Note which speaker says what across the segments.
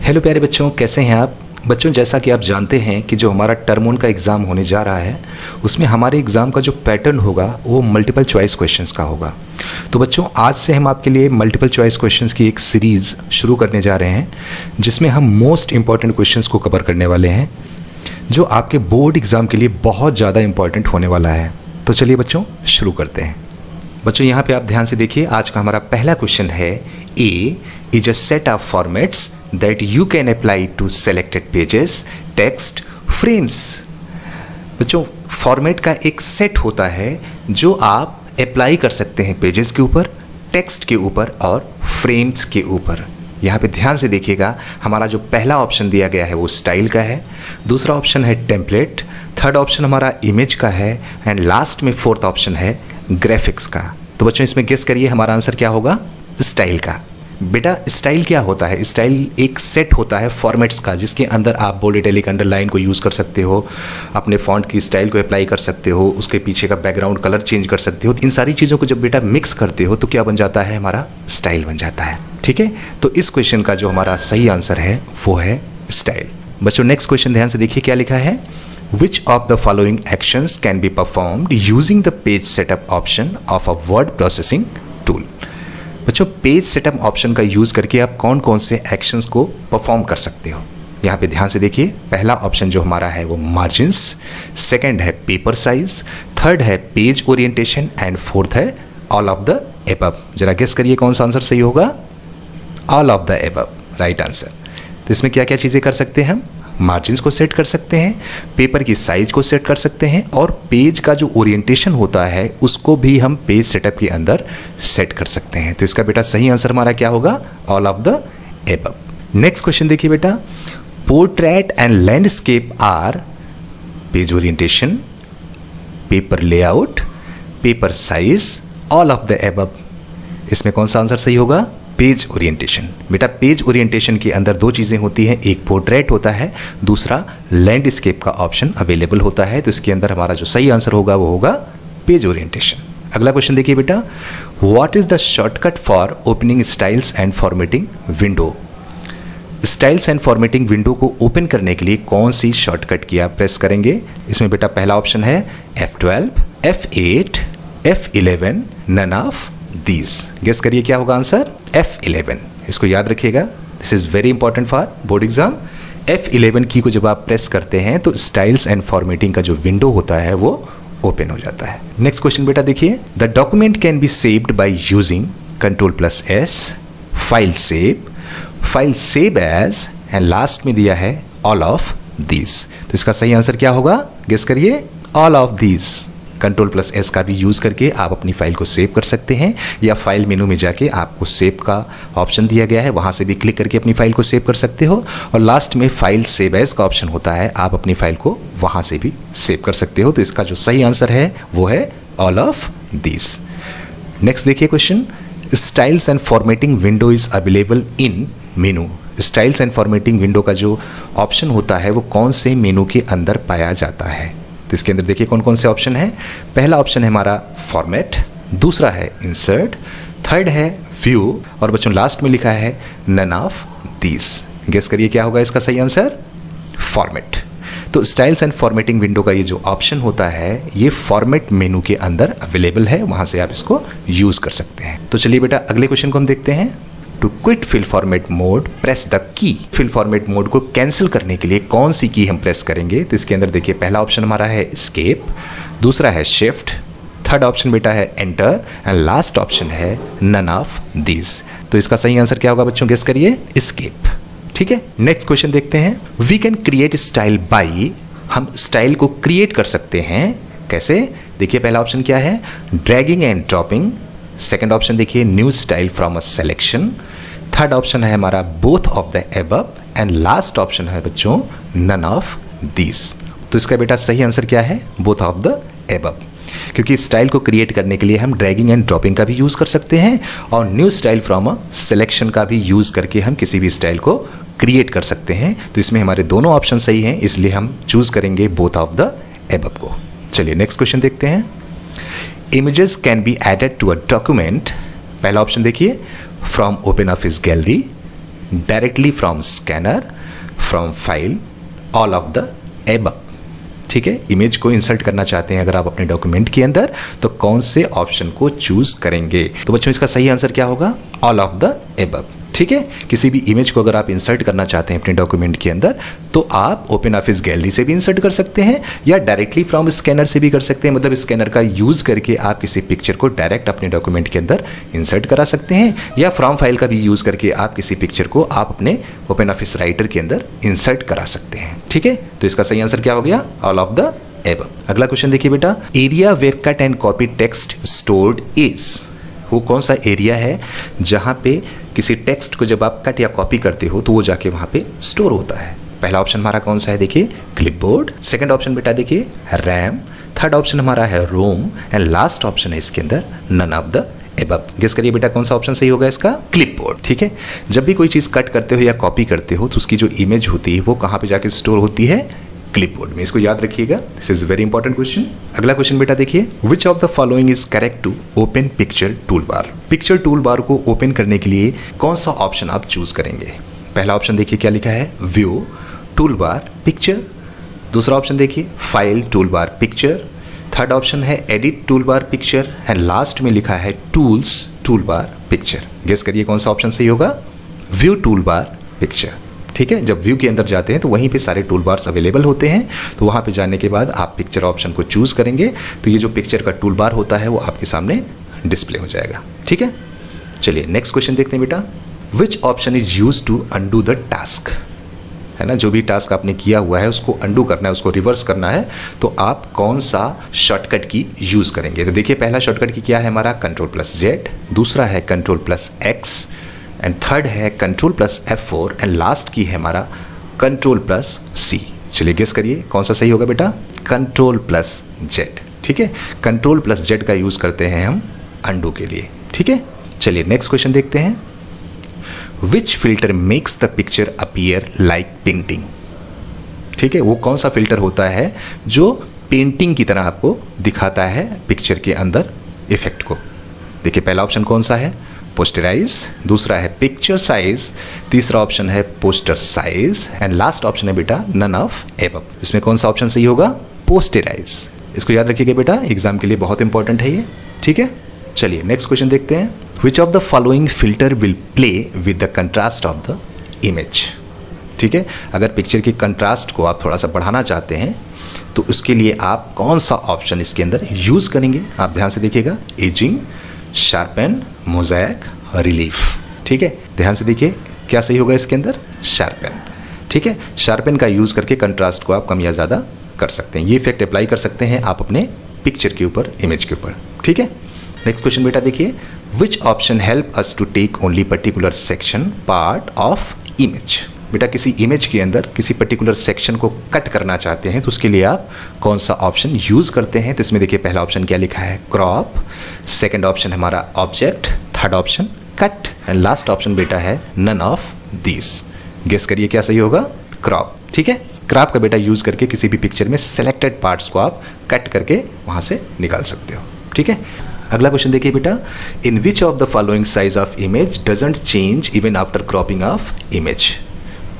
Speaker 1: Hello प्यारे बच्चों, कैसे हैं आप? बच्चों, जैसा कि आप जानते हैं कि जो हमारा टर्म 1 का एग्ज़ाम होने जा रहा है उसमें हमारे एग्ज़ाम का जो पैटर्न होगा वो मल्टीपल चॉइस क्वेश्चंस का होगा। तो बच्चों, आज से हम आपके लिए मल्टीपल चॉइस क्वेश्चंस की एक सीरीज़ शुरू करने जा रहे हैं जिसमें हम मोस्ट इंपॉर्टेंट क्वेश्चंस को कवर करने वाले हैं जो आपके बोर्ड एग्ज़ाम के लिए बहुत ज़्यादा इंपॉर्टेंट होने वाला है। तो चलिए बच्चों, शुरू करते हैं। बच्चों, यहाँ पे आप ध्यान से देखिए, आज का हमारा पहला क्वेश्चन है, A is a set of formats that you can apply to selected pages, text, frames। बच्चों, फॉर्मेट का एक सेट होता है जो आप अप्लाई कर सकते हैं पेजेस के ऊपर, टेक्स्ट के ऊपर और फ्रेम्स के ऊपर। यहाँ पे ध्यान से देखिएगा, हमारा जो पहला ऑप्शन दिया गया है वो स्टाइल का है, दूसरा ऑप्शन है टेम्पलेट, थर्ड ऑप्शन हमारा इमेज का है एंड लास्ट में फोर्थ ऑप्शन है ग्राफिक्स का। तो बच्चों, इसमें गेस करिए हमारा आंसर क्या होगा? स्टाइल का। बेटा, स्टाइल क्या होता है? स्टाइल एक सेट होता है फॉर्मेट्स का जिसके अंदर आप बोल्ड, इटैलिक, अंडरलाइन को यूज़ कर सकते हो, अपने फॉन्ट की स्टाइल को अप्लाई कर सकते हो, उसके पीछे का बैकग्राउंड कलर चेंज कर सकते हो। इन सारी चीज़ों को जब बेटा मिक्स करते हो तो क्या बन जाता है? हमारा स्टाइल बन जाता है। ठीक है, तो इस क्वेश्चन का जो हमारा सही आंसर है वो है स्टाइल। बच्चों, नेक्स्ट क्वेश्चन ध्यान से देखिए, क्या लिखा है? Which of the following actions can be performed using the page setup option of a word processing tool? बच्चों, पेज सेटअप ऑप्शन का यूज़ करके आप कौन कौन से एक्शंस को परफॉर्म कर सकते हो? यहाँ पे ध्यान से देखिए, पहला ऑप्शन जो हमारा है वो मार्जिन्स, सेकंड है पेपर साइज, थर्ड है पेज ओरिएंटेशन एंड फोर्थ है ऑल ऑफ द एबव। जरा गेस करिए कौन सा आंसर सही होगा? All of the above, right answer. तो इसमें क्या क्या चीज़ें कर सकते हैं हम? मार्जिन्स को सेट कर सकते हैं, पेपर की साइज को सेट कर सकते हैं और पेज का जो ओरिएंटेशन होता है उसको भी हम पेज सेटअप के अंदर सेट कर सकते हैं। तो इसका बेटा सही आंसर हमारा क्या होगा? All of the above. Next question देखिए बेटा, portrait and landscape are page orientation, paper layout, paper size, all of the above. इसमें कौन सा आंसर सही होगा? Page orientation. बेटा, पेज ओरिएंटेशन के अंदर दो चीज़ें होती हैं, एक पोर्ट्रेट होता है, दूसरा लैंडस्केप का ऑप्शन अवेलेबल होता है। तो इसके अंदर हमारा जो सही आंसर होगा वो होगा पेज ओरिएंटेशन। अगला क्वेश्चन देखिए बेटा, what is the shortcut for opening styles and formatting window? Styles and formatting window को ओपन करने के लिए कौन सी शॉर्टकट की आप प्रेस करेंगे? इसमें बेटा पहला ऑप्शन है F12, F8, F11, none of these. Guess करिए क्या होगा आंसर? F11। इसको याद रखिएगा, this is very important for board exam. F11 की को जब आप प्रेस करते हैं तो स्टाइल्स एंड फॉर्मेटिंग का जो विंडो होता है वो ओपन हो जाता है। नेक्स्ट क्वेश्चन बेटा देखिए, the document can be saved by using Ctrl+S, file save as and last में दिया है ऑल ऑफ दीज। तो इसका सही आंसर क्या होगा? गेस करिए। All of these. Ctrl+S का भी यूज़ करके आप अपनी फाइल को सेव कर सकते हैं या फाइल मेनू में जाके आपको सेव का ऑप्शन दिया गया है, वहाँ से भी क्लिक करके अपनी फाइल को सेव कर सकते हो और लास्ट में फाइल सेव एज का ऑप्शन होता है, आप अपनी फाइल को वहाँ से भी सेव कर सकते हो। तो इसका जो सही आंसर है वो है ऑल ऑफ दिस। नेक्स्ट देखिए question, styles and formatting window is available in menu. Styles and formatting window का जो ऑप्शन होता है वो कौन से मेनू के अंदर पाया जाता है? तो इसके अंदर देखिए कौन कौन से ऑप्शन है। पहला ऑप्शन है हमारा फॉर्मेट, दूसरा है इंसर्ट, थर्ड है व्यू और बच्चों लास्ट में लिखा है नन ऑफ दीज। गेस करिए क्या होगा इसका सही आंसर? फॉर्मेट। तो स्टाइल्स एंड फॉर्मेटिंग विंडो का ये जो ऑप्शन होता है ये फॉर्मेट मेनू के अंदर अवेलेबल है, वहां से आप इसको यूज कर सकते हैं। तो चलिए बेटा अगले क्वेश्चन को हम देखते हैं। To quit fill format mode press the key. Fill format mode को कैंसिल करने के लिए कौन सी की हम प्रेस करेंगे? तो इसके अंदर देखिए पहला ऑप्शन हमारा है एस्केप, दूसरा है शिफ्ट, थर्ड ऑप्शन बेटा है एंटर एंड लास्ट ऑप्शन है नन ऑफ दीज। तो इसका सही आंसर क्या होगा बच्चों? गेस करिए। एस्केप। ठीक है, नेक्स्ट क्वेश्चन देखते हैं। We can create style by, हम स्टाइल को क्रिएट कर सकते हैं कैसे? देखिए पहला ऑप्शन क्या है? Dragging and dropping, second option देखिए new style from a selection, third option है हमारा both of the above and last option है बच्चों नन ऑफ दीज। तो इसका बेटा सही आंसर क्या है? बोथ ऑफ द एबव, क्योंकि स्टाइल को क्रिएट करने के लिए हम ड्रैगिंग एंड ड्रॉपिंग का भी यूज़ कर सकते हैं और new style from a selection का भी यूज़ करके हम किसी भी स्टाइल को क्रिएट कर सकते हैं। तो इसमें हमारे दोनों ऑप्शन सही हैं, इसलिए हम चूज़ करेंगे बोथ ऑफ द एबव को। चलिए नेक्स्ट क्वेश्चन देखते हैं। Images can be added to a document, पहला ऑप्शन देखिए from Open Office gallery, directly from scanner, from file, all of the above. ठीक है, इमेज को इंसर्ट करना चाहते हैं अगर आप अपने डॉक्यूमेंट के अंदर, तो कौन से ऑप्शन को चूज करेंगे? तो बच्चों इसका सही आंसर क्या होगा? All of the above. ठीक है, किसी भी इमेज को अगर आप इंसर्ट करना चाहते हैं अपने डॉक्यूमेंट के अंदर, तो आप ओपन ऑफिस गैलरी से भी इंसर्ट कर सकते हैं या डायरेक्टली फ्रॉम स्कैनर से भी कर सकते हैं। मतलब स्कैनर का यूज करके आप किसी पिक्चर को डायरेक्ट अपने डॉक्यूमेंट के अंदर इंसर्ट करा सकते हैं, या फ्रॉम फाइल का भी यूज करके आप किसी पिक्चर को आप अपने ओपन ऑफिस राइटर के अंदर इंसर्ट करा सकते हैं। ठीक है, तो इसका सही आंसर क्या हो गया? All of the above. अगला क्वेश्चन देखिए बेटा, area where cut and copy text stored is. वो कौन सा एरिया है जहां पे किसी टेक्स्ट को जब आप कट या कॉपी करते हो तो वो जाके वहां पे स्टोर होता है? पहला ऑप्शन हमारा कौन सा है? देखिए क्लिपबोर्ड। सेकंड ऑप्शन बेटा देखिए रैम। थर्ड ऑप्शन हमारा है रोम एंड लास्ट ऑप्शन है इसके अंदर none of the above. Guess करिए बेटा कौन सा ऑप्शन सही होगा इसका? क्लिपबोर्ड। ठीक है, जब भी कोई चीज कट करते हो या कॉपी करते हो तो उसकी जो इमेज होती है वो कहां पे जाके स्टोर होती है? क्लिपबोर्ड में। इसको याद रखिएगा, this is very important question. अगला क्वेश्चन बेटा देखिए, which of the following is correct to open picture tool bar. Picture tool bar को ओपन करने के लिए कौन सा ऑप्शन आप चूज करेंगे? पहला ऑप्शन देखिए क्या लिखा है? View tool bar picture. दूसरा ऑप्शन देखिए file tool bar picture. Third option है edit tool bar picture and last में लिखा है tools tool bar picture. Guess करिए कौन सा ऑप्शन सही होगा? View tool bar picture. ठीक है, जब व्यू के अंदर जाते हैं तो वहीं पे सारे टूल बार्स अवेलेबल होते हैं, तो वहाँ पे जाने के बाद आप पिक्चर ऑप्शन को चूज करेंगे तो ये जो पिक्चर का टूल बार होता है वो आपके सामने डिस्प्ले हो जाएगा। ठीक है, चलिए नेक्स्ट क्वेश्चन देखते हैं बेटा, which option is use to undo the task. है ना, जो भी टास्क आपने किया हुआ है उसको अंडू करना है, उसको रिवर्स करना है, तो आप कौन सा शॉर्टकट की यूज करेंगे? तो देखिए पहला शॉर्टकट की क्या है हमारा? कंट्रोल+Z, दूसरा है कंट्रोल+X एंड थर्ड है कंट्रोल+F4 एंड लास्ट की है हमारा कंट्रोल+C। चलिए गेस करिए कौन सा सही होगा बेटा? कंट्रोल+Z। ठीक है, कंट्रोल+Z का यूज करते हैं हम अंडू के लिए। ठीक है, चलिए नेक्स्ट क्वेश्चन देखते हैं, विच filter makes the picture appear like painting. ठीक है, वो कौन सा फिल्टर होता है जो पेंटिंग की तरह आपको दिखाता है पिक्चर के अंदर इफेक्ट को? देखिए पहला ऑप्शन कौन सा है? पोस्टराइज। दूसरा है पिक्चर साइज। तीसरा ऑप्शन है poster size and last option है बेटा नन ऑफ एबव। इसमें कौन सा ऑप्शन सही होगा? पोस्टराइज। इसको याद रखिएगा बेटा, एग्जाम के लिए बहुत इंपॉर्टेंट है ये। ठीक है, चलिए नेक्स्ट क्वेश्चन देखते हैं, विच of the following filter will play with the contrast of the image. ठीक है, अगर पिक्चर की कंट्रास्ट को आप थोड़ा सा बढ़ाना चाहते हैं तो उसके लिए आप कौन सा ऑप्शन इसके अंदर यूज करेंगे? आप ध्यान से देखिएगा, एजिंग, शार्पन, मोज़ैक, रिलीफ। ठीक है, ध्यान से देखिए क्या सही होगा इसके अंदर? शार्पन। ठीक है, शार्पन का यूज करके कंट्रास्ट को आप कम या ज़्यादा कर सकते हैं। ये इफेक्ट अप्लाई कर सकते हैं आप अपने पिक्चर के ऊपर, इमेज के ऊपर। ठीक है, नेक्स्ट क्वेश्चन बेटा देखिए, which option help us to take only particular section part of image. बेटा किसी इमेज के अंदर किसी पर्टिकुलर सेक्शन को कट करना चाहते हैं तो उसके लिए आप कौन सा ऑप्शन यूज करते हैं? तो इसमें देखिए पहला ऑप्शन क्या लिखा है? क्रॉप। सेकंड ऑप्शन हमारा object. Third option cut and last option बेटा है नन ऑफ दिस। गेस करिए क्या सही होगा? क्रॉप। ठीक है, क्रॉप का बेटा यूज करके किसी भी पिक्चर में सेलेक्टेड पार्ट्स को आप कट करके वहां से निकाल सकते हो। ठीक है, अगला क्वेश्चन देखिए बेटा, in which of the following size of image doesn't change even after cropping of image.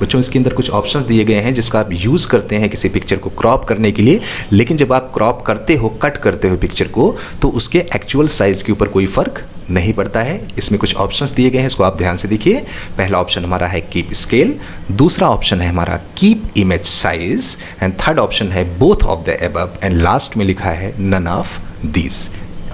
Speaker 1: बच्चों इसके अंदर कुछ ऑप्शंस दिए गए हैं जिसका आप यूज़ करते हैं किसी पिक्चर को क्रॉप करने के लिए, लेकिन जब आप क्रॉप करते हो, कट करते हो पिक्चर को, तो उसके एक्चुअल साइज के ऊपर कोई फर्क नहीं पड़ता है। इसमें कुछ ऑप्शंस दिए गए हैं, इसको आप ध्यान से देखिए। पहला ऑप्शन हमारा है कीप स्केल, दूसरा ऑप्शन है हमारा keep image size and third option है both of the above and last में लिखा है नन ऑफ दीज।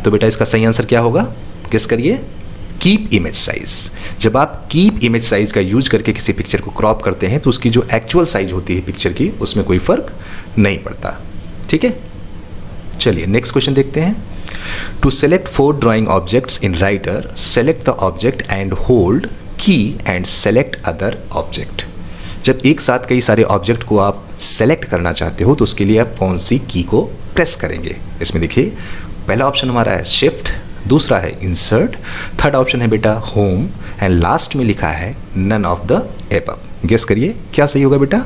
Speaker 1: तो बेटा इसका सही आंसर क्या होगा? गेस करिए। Keep image size. जब आप कीप इमेज साइज का यूज करके किसी पिक्चर को क्रॉप करते हैं तो उसकी जो एक्चुअल साइज होती है पिक्चर की, उसमें कोई फर्क नहीं पड़ता। ठीक है, चलिए नेक्स्ट क्वेश्चन देखते हैं, to select 4 drawing objects in Writer, select the object and hold key and select other object. जब एक साथ कई सारे ऑब्जेक्ट को आप सेलेक्ट करना चाहते हो तो उसके लिए आप कौन सी की को प्रेस करेंगे? इसमें देखिए पहला ऑप्शन हमारा है शिफ्ट, दूसरा है इंसर्ट, थर्ड ऑप्शन है बेटा होम एंड लास्ट में लिखा है none of the above. Guess करिए क्या सही होगा बेटा?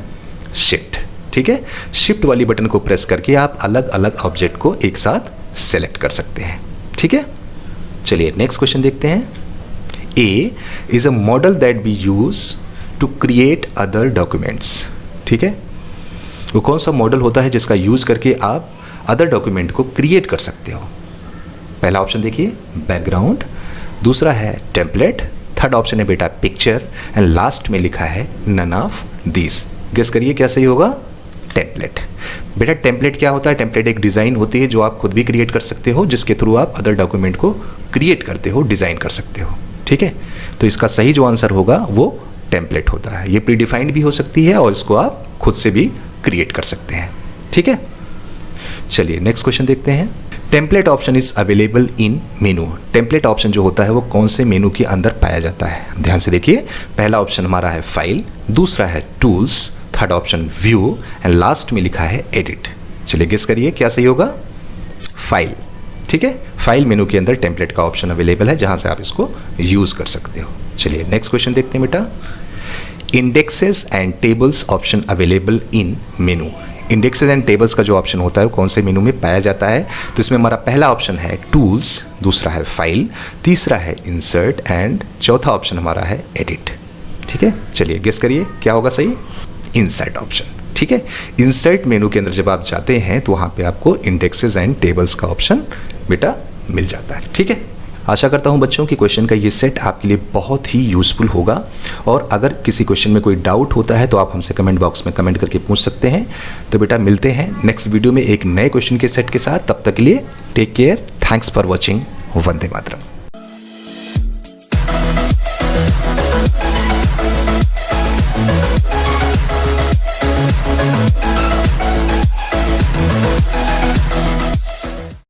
Speaker 1: शिफ्ट। ठीक है, शिफ्ट वाली बटन को प्रेस करके आप अलग अलग ऑब्जेक्ट को एक साथ सेलेक्ट कर सकते हैं। ठीक है, चलिए नेक्स्ट क्वेश्चन देखते हैं, a is a model that be use to create other documents. ठीक है, वो कौन सा मॉडल होता है जिसका यूज़ करके आप अदर डॉक्यूमेंट को क्रिएट कर सकते हो? पहला ऑप्शन देखिए बैकग्राउंड, दूसरा है टेम्पलेट, थर्ड ऑप्शन है बेटा पिक्चर, एंड लास्ट में लिखा है नन ऑफ दिस। गेस करिए क्या सही होगा? टेम्पलेट। बेटा टेम्पलेट क्या होता है? टेम्पलेट एक डिज़ाइन होती है जो आप खुद भी क्रिएट कर सकते हो, जिसके थ्रू आप अदर डॉक्यूमेंट को क्रिएट करते हो, डिज़ाइन कर सकते हो। ठीक है, तो इसका सही जो आंसर होगा वो टेम्पलेट होता है। ये प्रीडिफाइंड भी हो सकती है और इसको आप खुद से भी क्रिएट कर सकते हैं। ठीक है, चलिए नेक्स्ट क्वेश्चन देखते हैं। Template option is available in menu. Template option जो होता है वो कौन से मेनू के अंदर पाया जाता है? ध्यान से देखिए, पहला ऑप्शन हमारा है फाइल, दूसरा है tools, third option view, and last में लिखा है एडिट। चलिए गेस करिए क्या सही होगा? फाइल। ठीक है, फाइल मेनू के अंदर टेम्पलेट का ऑप्शन अवेलेबल है जहां से आप इसको यूज कर सकते हो। चलिए नेक्स्ट क्वेश्चन देखते हैं बेटा। Indexes and tables option available in menu. Indexes and tables का जो ऑप्शन होता है वो कौन से मेनू में पाया जाता है? तो इसमें हमारा पहला ऑप्शन है टूल्स, दूसरा है फाइल, तीसरा है इंसर्ट, एंड चौथा ऑप्शन हमारा है एडिट। ठीक है, चलिए गेस करिए क्या होगा सही? Insert option. ठीक है, इंसर्ट मेनू के अंदर जब आप जाते हैं तो वहाँ पे आपको इंडेक्सेस एंड टेबल्स का ऑप्शन बेटा मिल जाता है। ठीक है, आशा करता हूँ बच्चों कि क्वेश्चन का ये सेट आपके लिए बहुत ही यूज़फुल होगा, और अगर किसी क्वेश्चन में कोई डाउट होता है तो आप हमसे कमेंट बॉक्स में कमेंट करके पूछ सकते हैं। तो बेटा मिलते हैं नेक्स्ट वीडियो में एक नए क्वेश्चन के सेट के साथ। तब तक के लिए take care, thanks for watching, वंदे मातरम।